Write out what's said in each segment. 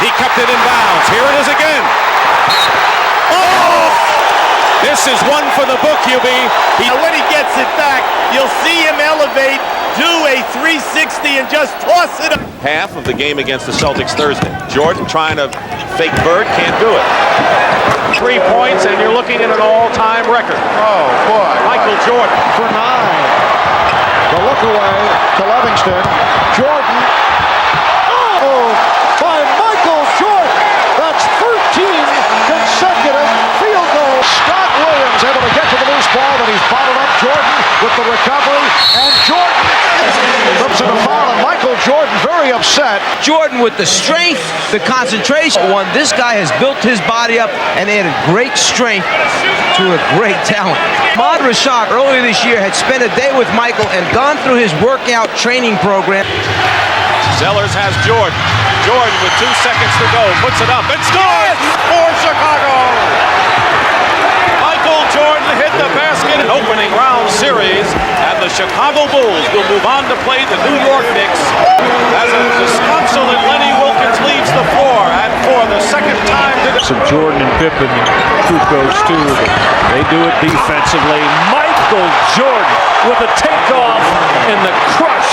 He kept it in bounds. Here it is again. Oh! This is one for the book, UB. When he gets it back, you'll see him elevate, do a 360, and just toss it up. Half of the game against the Celtics Thursday. Jordan trying to fake Bird, can't do it. 3 points, and you're looking at an all-time record. Oh, boy. Michael Jordan. For 9. The look away to Livingston. Jordan. Oh, by Michael Jordan. That's 13 consecutive field goals. Scott Williams able to get to the loose ball, but he's bottled up. Jordan with the recovery, and Jordan comes to the foul, and Michael Jordan very upset. Jordan with the strength, the concentration. This guy has built his body up and added great strength to a great talent. Ahmad Rashad earlier this year had spent a day with Michael and gone through his workout training program. Zellers has Jordan. Jordan with 2 seconds to go, puts it up and scores for Chicago. Michael Jordan hit the basket in opening round series, and the Chicago Bulls will move on to play the New York Knicks as a disconsolate Lenny Wilkins leaves the floor, and for the second time some Jordan and Pippen, truth goes too. They do it defensively. Michael Jordan with a takeoff and the crush.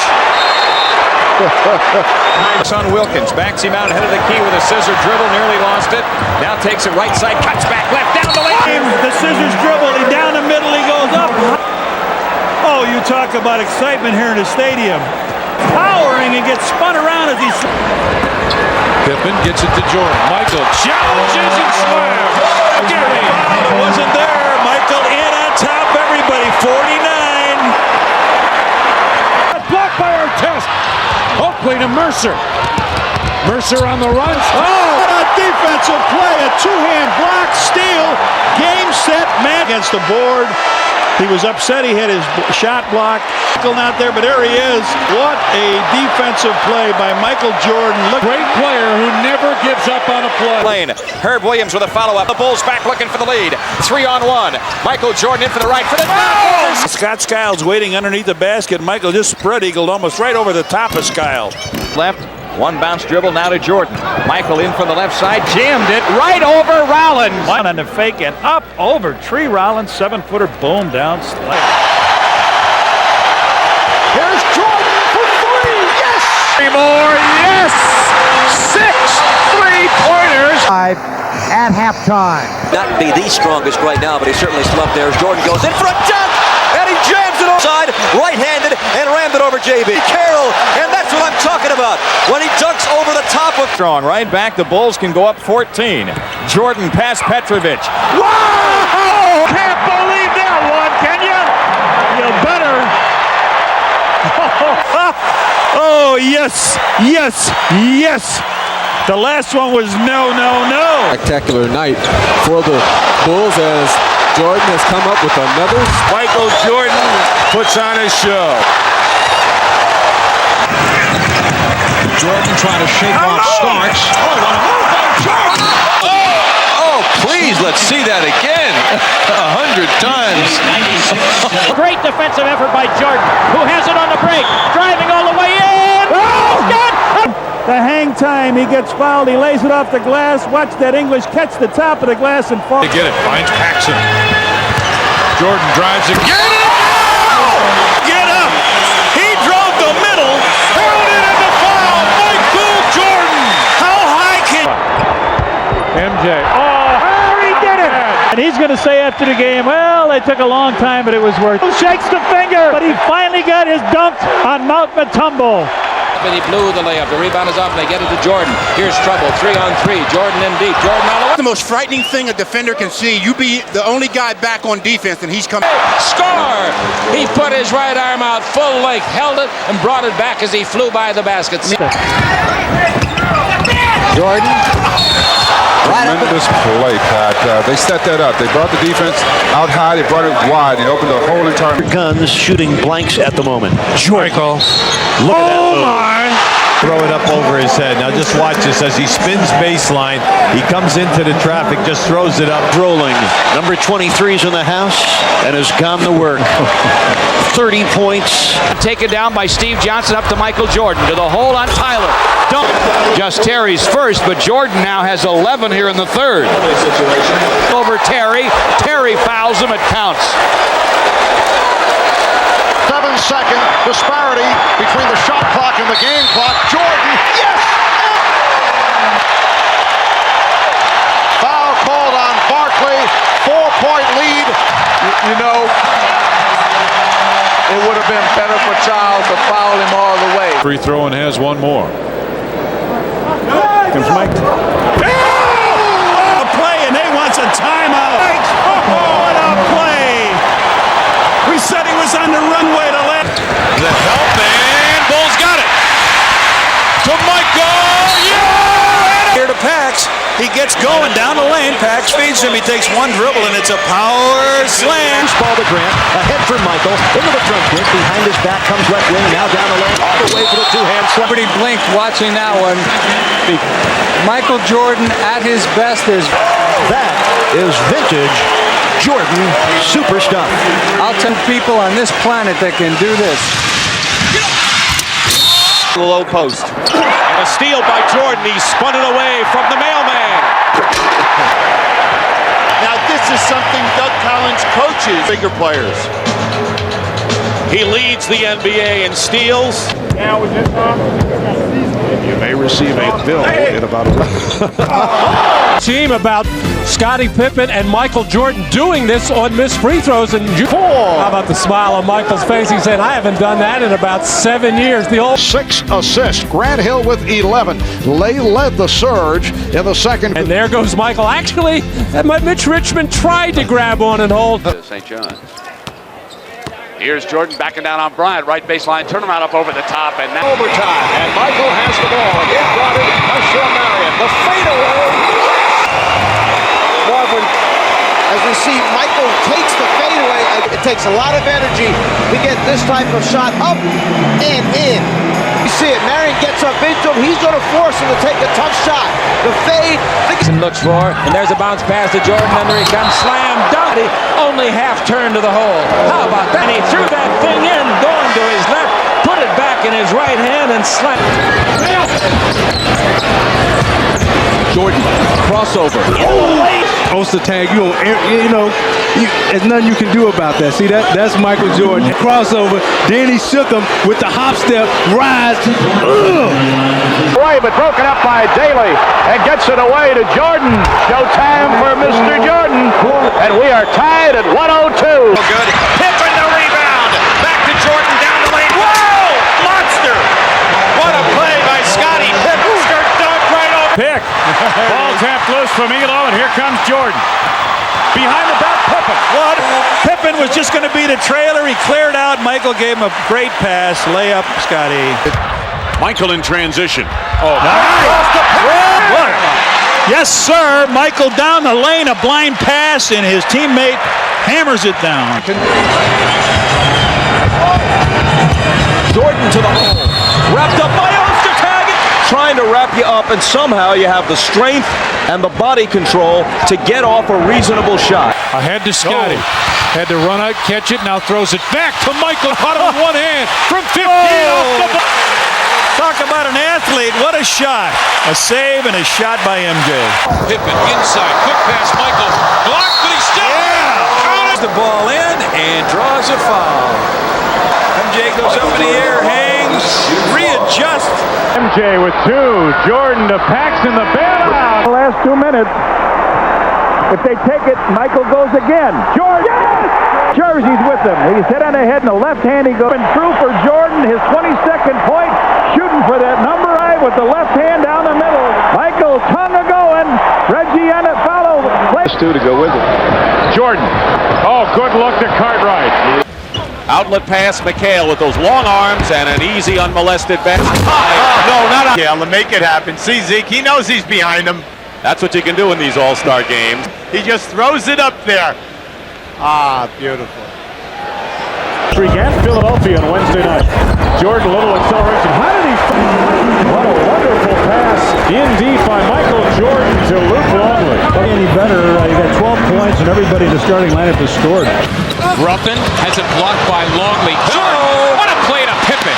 On Wilkins, backs him out ahead of the key with a scissor dribble, nearly lost it. Now takes it right side, cuts back left, down the lane. The scissors dribble, he down the middle, he goes up. Oh, you talk about excitement here in the stadium. Powering and gets spun around as he... Pippen gets it to Jordan. Michael challenges and slams. Gary, it wasn't there. Michael in on top, everybody, 49. Blocked by Artest. Oakley to Mercer. Mercer on the run. Oh, what a defensive play. A two-hand block, steal, game, set, man against the board. He was upset he had his shot blocked. Michael not there, but there he is. What a defensive play by Michael Jordan. Great player who never gives up on a play. Lane. Herb Williams with a follow-up. The Bulls back looking for the lead. 3-on-1. Michael Jordan in for the right for the oh! Scott Skiles waiting underneath the basket. Michael just spread-eagled almost right over the top of Skiles. Left. One bounce dribble now to Jordan. Michael in from the left side. Jammed it right over Rollins. One on the fake and up over Tree Rollins. 7-footer boom down slide. Here's Jordan for 3. Yes! 3 more. Yes! 6 3-pointers. At halftime. Not be the strongest right now, but he's certainly slumped there as Jordan goes in for a dunk, and he jams it outside, right-handed, and rammed it over J.B. Carroll, and that's what I'm talking about, when he dunks over the top of... Strong right back, the Bulls can go up 14. Jordan past Petrovic. Wow! Can't believe that one, can you? You better. Oh, yes, yes, yes. The last one was no. Spectacular night for the Bulls as Jordan has come up with another. Michael Jordan puts on a show. Jordan trying to shake off Starks. Oh, what a move by Jordan! Oh, please, let's see that again. 100 times. Great defensive effort by Jordan, who has it on the break, driving all the way in. Oh, God! The hang time, he gets fouled, he lays it off the glass. Watch that English catch the top of the glass and fall. They get it, finds Paxson. Jordan drives it. Get it! Get up! He drove the middle, threw it in the foul. Michael Jordan! How high can... MJ. He did it! And he's going to say after the game, well, it took a long time, but it was worth it. Shakes the finger, but he finally got his dunk on Mount Matumbo. But he blew the layup. The rebound is off, and they get it to Jordan. Here's trouble. 3-on-3. Jordan in deep. Jordan on the way. The most frightening thing a defender can see, you be the only guy back on defense, and he's coming. Score! He put his right arm out full length, held it, and brought it back as he flew by the basket. Jordan. Tremendous play, Pat. They set that up. They brought the defense out high. They brought it wide. They opened the whole entire... Guns shooting blanks at the moment. Michael. Look at that move. Throw it up over his head. Now just watch this as he spins baseline. He comes into the traffic, just throws it up. Rolling. Number 23's in the house and has gone to work. 30 points. Taken down by Steve Johnson up to Michael Jordan to the hole on Tyler. Dunk. Just Terry's first, but Jordan now has 11 here in the third. Over Terry. Terry fouls him. It counts. 7-second disparity between the shot clock and the game clock. Jordan, yes! Foul called on Barkley. 4-point lead. You know, it would have been better for Charles to foul him all the way. Free throw and has one more. Comes Mike. A play, and they wants a timeout. What a play! We said he was on the runway to left. The help, and Bulls got it. To Michael. Yeah! Here to Pax. He gets going down the lane. Pax feeds him. He takes one dribble, and it's a power slam. Ball to Grant. Ahead for Michael. Into the front court. Behind his back comes left wing. Now down the lane. All the way for the two-hand slam. Pretty blinked watching that one. Michael Jordan at his best is... That is vintage Jordan super stuff. I'll tell people on this planet that can do this. Low post. And a steal by Jordan. He spun it away from the mailman. Now this is something Doug Collins coaches bigger players. He leads the NBA in steals. You may receive a bill in about a week. Team about Scottie Pippen and Michael Jordan doing this on missed free throws. And how about the smile on Michael's face? He said, I haven't done that in about 7 years. The old 6 assists. Grant Hill with 11. They led the surge in the second. And there goes Michael. Actually, Mitch Richmond tried to grab on and hold. St. John's. Here's Jordan backing down on Bryant. Right baseline. Turnaround up over the top. And now Overtime. And Michael has the ball. It brought it by Sean Marion. The fadeaway. Marvin, as we see, Michael takes the fadeaway. It takes a lot of energy to get this type of shot up and in. You see it. Marion gets up into him. He's going to force him to take a tough shot. The fade. Looks for, and there's a bounce pass to Jordan. Under he comes. Slam dunk. Only half turn to the hole. How about that? And he threw that thing in, going to his left, put it back in his right hand, and slammed. Jordan, crossover. Poster tag, there's nothing you can do about that. See, that's Michael Jordan. Crossover, then he shook him with the hop step, rise. Away, but broken up by Daly, and gets it away to Jordan. Showtime for Mr. Jordan, and we are tied at 102. good. Pippen the rebound. Back to Jordan down the lane. Whoa! Monster! What a play by Scottie Pippen. Skirt dunk right over. Pick. Ball tapped loose from Elo, and here comes Jordan. Behind the back, Pippen. What? Pippen was just going to be the trailer. He cleared out. Michael gave him a great pass. Layup, Scottie. Michael in transition. What? Yes, sir. Michael down the lane, a blind pass, and his teammate hammers it down. Jordan to the hole. Wrapped up by Ostertag. Trying to wrap you up, and somehow you have the strength and the body control to get off a reasonable shot. Ahead to Scottie. Had to run out, catch it, now throws it back to Michael. Caught him with one hand from 15 off the ball. Talk about an athlete. What a shot. A save and a shot by MJ. Pippen inside. Quick pass, Michael. Blocked, but he still. Counted the ball in and draws a foul. MJ goes up in the air, hangs, readjusts. MJ with 2. Jordan to Paxson, the bailout. The last 2 minutes. If they take it, Michael goes again. Jordan! Yes! Jersey's with him. He's hit on the head in the left hand. He goes through for Jordan. His 22nd point. Shooting for that number 8 with the left hand down the middle. Michael Tonga going. Reggie on it follow. Place 2 to go with it. Jordan. Oh, good look to Cartwright. Outlet pass, McHale with those long arms and an easy unmolested back. No, not McHale to make it happen. See, Zeke, he knows he's behind him. That's what you can do in these all-star games. He just throws it up there. Ah, beautiful. Against Philadelphia on Wednesday night. Jordan, a little acceleration. How did he? What a wonderful pass in deep by Michael Jordan to Luke Longley. Any better? You got 12 points and everybody in the starting lineup has scored. Ruffin has it blocked by Longley. Oh, what a play to Pippen.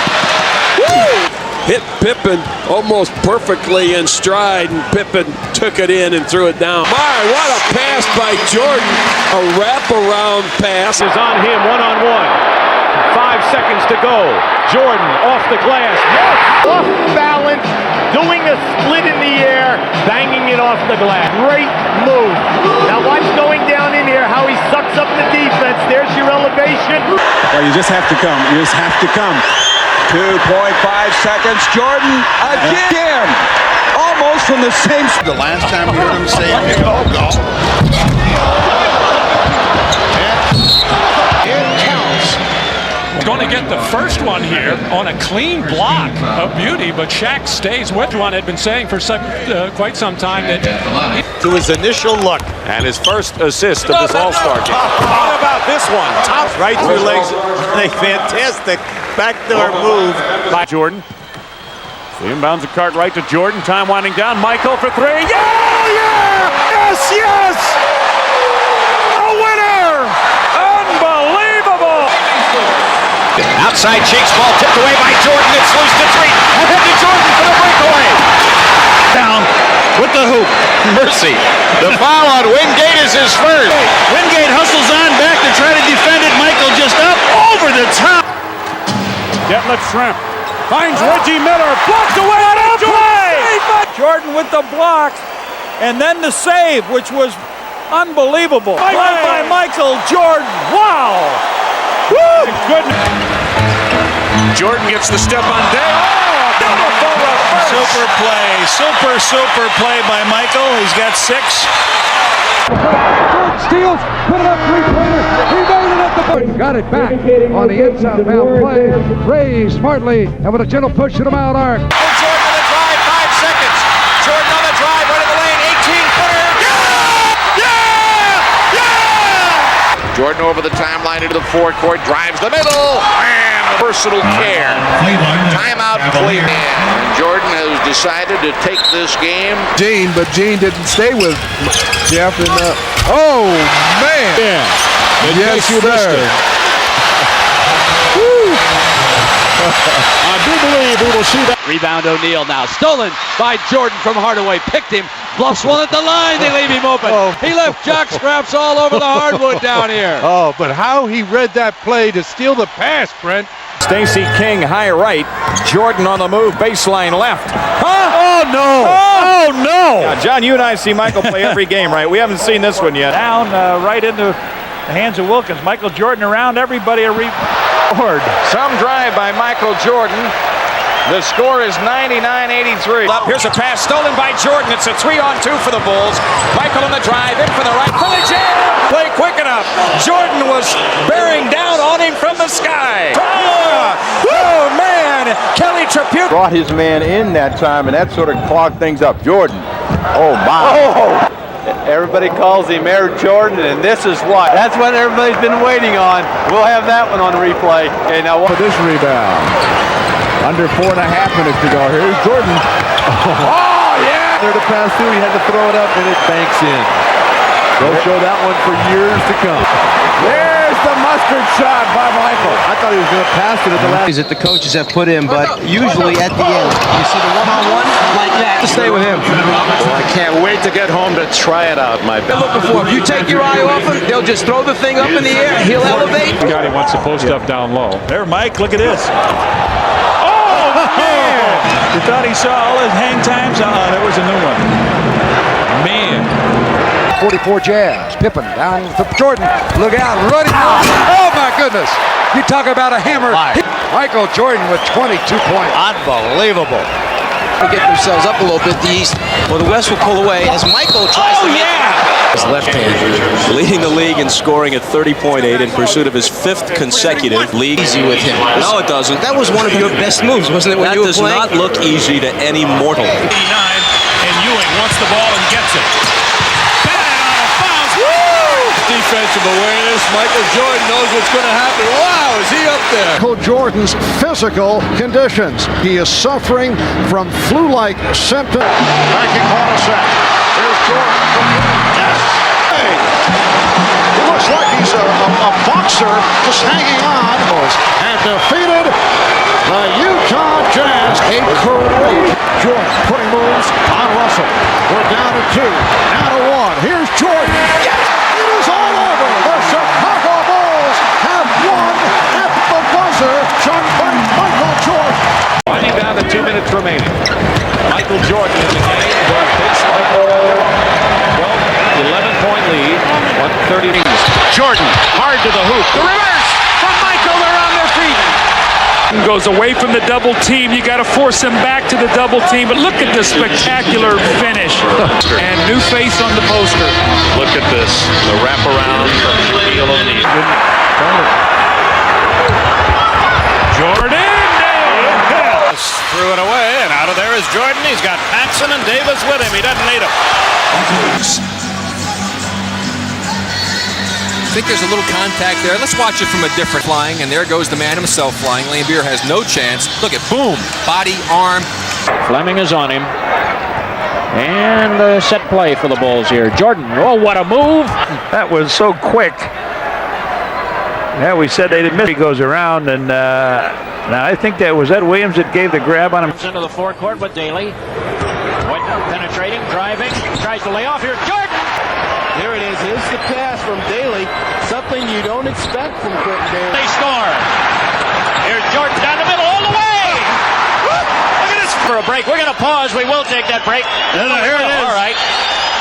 Woo! hit Pippen almost perfectly in stride, and Pippen took it in and threw it down. My, what a pass by Jordan. A wraparound pass. Is on him one-on-one. 5 seconds to go. Jordan off the glass. Yes! Off balance, doing a split in the air, banging it off the glass. Great move. Now watch going down in here how he sucks up the defense. There's your elevation. Well, you just have to come. You just have to come. 2.5 seconds. Jordan again. Almost from the same. The last time we heard him say, go. It counts. Going to get the first one here on a clean block. A beauty, but Shaq stays with one. Had been saying for quite some time that To his initial look. And his first assist of this All-Star game. How about this one? Top Right through legs. A fantastic backdoor move by Jordan. So inbounds the cart right to Jordan. Time winding down. Michael for three. Yeah! Yes, yes! A winner! Unbelievable! Outside Cheeks ball tipped away by Jordan. It's loose to three. Ahead to Jordan for the breakaway. Down with the hoop. Mercy. The foul on Wingate is his first. Wingate hustles on back to try to defend it. Michael just up over the top. Detlef Shrimp finds Reggie Miller. Blocked away on a play! Jordan with the blocks, and then the save, which was unbelievable. Right by Michael Jordan. Wow! Woo! Goodness. Jordan gets the step on Day. Super play by Michael. He's got 6. Steals, put it up, three-pointer. He made it at the point. Got it back on the inside foul play. Ray smartly, and with a gentle push to the mount arc. Jordan on the drive, 5 seconds. Jordan on the drive, right in the lane, 18-footer. Yeah! Jordan over the timeline into the forecourt, drives the middle. Bam! Personal care. Timeout Cleveland. And Jordan has decided to take this game. Gene, but Gene didn't stay with Jeff. And oh man! Yeah. Yes, sir. I do believe we will see that. Rebound O'Neal now. Stolen by Jordan from Hardaway. Picked him. Bluffs one at the line. They leave him open. He left jock scraps all over the hardwood down here. Oh, but how he read that play to steal the pass, Brent. Stacey King, high right. Jordan on the move, baseline left. Oh, no. Oh, no. Yeah, John, you and I see Michael play every game, right? We haven't seen this one yet. Down right into the hands of Wilkins. Michael Jordan around everybody. Some drive by Michael Jordan. The score is 99-83. Here's a pass stolen by Jordan. It's a 3-on-2 for the Bulls. Michael on the drive, in for the right, for the jam. Play quick enough. Jordan was bearing down on him from the sky. Oh, man. Kelly Tribute Brought his man in that time, and that sort of clogged things up. Jordan. Oh, my. Everybody calls him Air Jordan, and this is what. That's what everybody's been waiting on. We'll have that one on replay. Okay, now what? For this rebound. Under 4.5 minutes to go. Here's Jordan. Oh, yeah! There to pass through. He had to throw it up, and it banks in. They'll show that one for years to come. There's the mustard shot by Michael. I thought he was going to pass it at the last. That the coaches have put in, but usually at the end, you see the one-on-one like that. Stay with him. I can't wait to get home to try it out, my best. Looking for him. You take your eye off him, they'll just throw the thing up in the air. He'll elevate. God, he wants to post up down low. There, Mike, look at this. You thought he saw all his hang times? There was a new one. Man. 44 Jazz. Pippen down to Jordan. Look out. Running. Oh, my goodness. You talk about a hammer. Michael Jordan with 22 points. Unbelievable. They get themselves up a little bit, the East. Well, the West will pull away as Michael tries to make his left hand. Leading the league in scoring at 30.8 in pursuit of his 5th consecutive league. Easy with him. No, it doesn't. That was one of your best moves, wasn't it, when you were playing? That does not look easy to any mortal. 89, and Ewing wants the ball and gets it. Defensive awareness. Michael Jordan knows what's going to happen. Wow, is he up there? Michael Jordan's physical conditions. He is suffering from flu-like symptoms. Backing Hornacek. Here's Jordan. Yes. Hey. He looks like he's a boxer just hanging on. And defeated The Utah Jazz, a great Jordan putting moves on Russell. We're down to 2, now to 1. Here's Jordan. Yes! It is all over. The Chicago Bulls have won at the buzzer. Shot by Michael Jordan. Winding down to 2 minutes remaining. Michael Jordan in the game. Their baseline 11-point lead. 130. Jordan hard to the hoop. The reverse from Michael. They're on their feet. Goes away from the double team. You got to force him back to the double team. But look at the spectacular finish. And new face on the poster. Look at this. The wraparound from Shaquille O'Neal. Jordan! Threw it away, and out of there is Jordan. He's got Paxson and Davis with him. He doesn't need him. I think there's a little contact there. Let's watch it from a different flying, and there goes the man himself flying. Lambier has no chance. Look at boom, body, arm. Fleming is on him. And a set play for the Bulls here. Jordan, oh, what a move. That was so quick. Yeah, we said they didn't miss. He goes around, and now I think that was Ed Williams that gave the grab on him. Into the forecourt with Daly. White penetrating, driving, tries to lay off here. Jordan! Here it is. Here's the pass from Daly. Something you don't expect from Quentin Daly. They score. Here's Jordan down the middle, all the way. Look at this for a break. We're going to pause. We will take that break. Here it is. All right.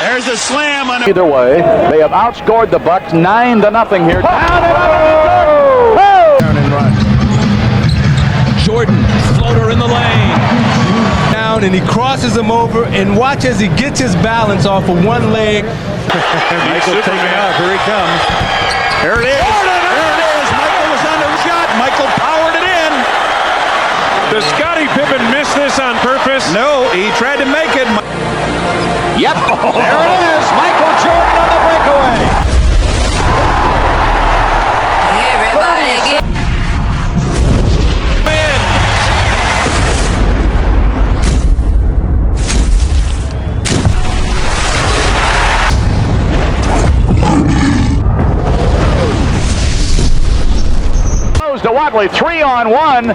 There's a slam on it. Either way, they have outscored the Bucks 9-0 here. Down and run. Jordan, floater in the lane. Down and he crosses him over, and watch as he gets his balance off of one leg. Michael taking off. Here he comes. Here it is. There it is. Michael was on the shot. Michael powered it in. Does Scottie Pippen miss this on purpose? No, he tried to make it. Yep. There it is. Michael Jordan on the breakaway. Everybody get to Watley, 3-on-1.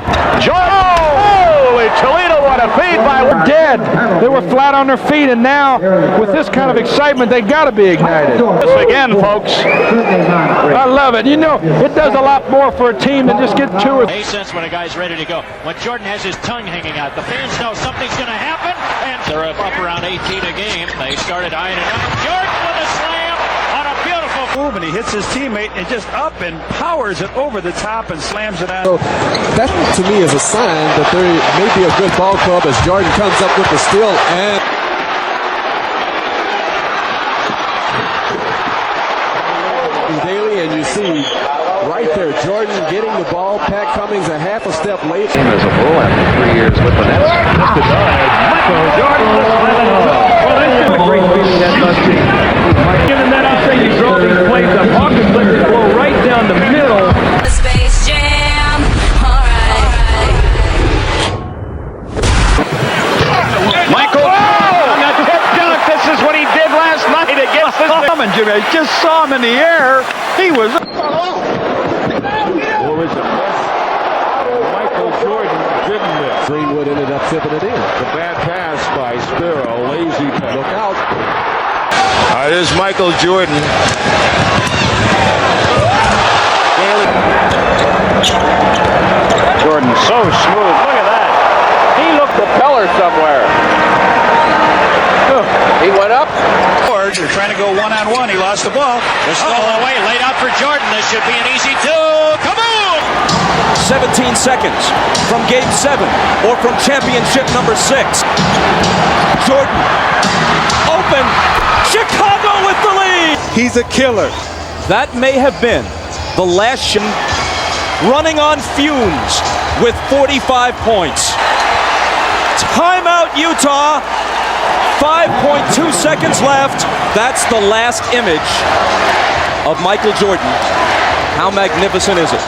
Holy Toledo, what a feed by dead. They were flat on their feet, and now with this kind of excitement, they got to be ignited. This again, folks. I love it. You know, it does a lot more for a team than just get 2 or 3. Makes sense when a guy's ready to go. When Jordan has his tongue hanging out, the fans know something's going to happen, and they're up around 18 a game. They started eyeing it up. Jordan with a slam on a beautiful move, and he hits his teammate and just up and powers it over the top and slams it out. So that to me is a sign that there may be a good ball club as Jordan comes up with the steal and Daly, and you see right there Jordan getting the ball. Pat Cummings a half a step late. As a Bull after 3 years with the Nets. Michael Jordan. Well, that's a great feeling that does team. Given that I'll say you draw these plays up, Hawkins lets it flow right down the middle. Space Jam. All right. Michael on the tip dunk. This is what he did last night against this. Jimmy just saw him in the air. He was. Michael Jordan driven this. Greenwood ended up tipping it in. The bad pass by Spiro. Lazy pass. Look out. There's Michael Jordan. Jordan so smooth. Look at that. He looked the peller somewhere. He went up. They're trying to go one-on-one. He lost the ball. They're stolen away. Laid out for Jordan. This should be an easy 2. Kaboom! 17 seconds from Game 7 or from championship number 6. Jordan, open. Chicago with the lead. He's a killer. That may have been the last shot running on fumes with 45 points. Timeout, Utah. 5.2 seconds left. That's the last image of Michael Jordan. How magnificent is it?